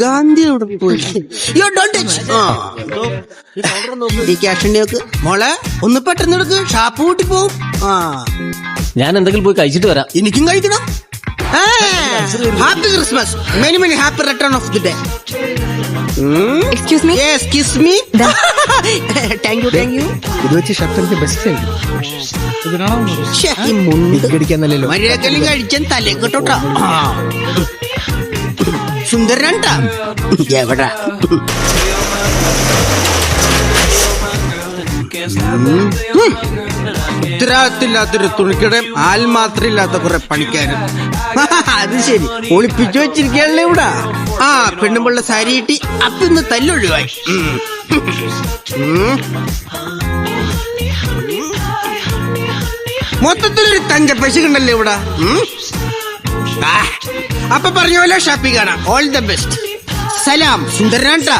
ഗാന്ധി അവിടെ പോയി. ഈ ക്യാഷ് ഉണ്ട് നോക്ക് മോളെ, ഒന്ന് പെട്ടെന്ന് എടുക്ക്, ഷാപ്പ് കൂട്ടി പോവും. ഞാൻ എന്തെങ്കിലും പോയി കഴിച്ചിട്ട് വരാം. എനിക്കും കഴിക്കണം. Happy Christmas, many many happy return of the day. Excuse me. Yes, kiss me. Thank you, thank you. ഇത് വെച്ച് ഷർട്ട് എനിക്ക് ബെസ്റ്റ് ഈ മുണ്ട് അടിക്കാന്നല്ലോ. മര്യാദക്കെല്ലാം കഴിച്ചാൻ തലേ കേട്ടോട്ടാ. സുന്ദരണ്ടാ എവിടാ? ഉത്തരവാദിത്തമില്ലാത്തൊരു തുണിക്കടയും ആൽ മാത്രം ഇല്ലാത്ത കുറെ പണിക്കാരും. അത് ശരി, ഒളിപ്പിച്ചു വെച്ചിരിക്കണല്ലേ ഇവിടെ. പെണ്ണുമ്പുള്ള സാരി കിട്ടി, അപ്പിന്ന് തല്ലൊഴിവായി. മൊത്തത്തിലൊരു തഞ്ച പശുണ്ടല്ലേ ഇവിടെ. അപ്പൊ പറഞ്ഞ പോലെ ഷാപ്പിംഗ് കാണാം. All the best. സലാം സുന്ദരനാട്ടാ.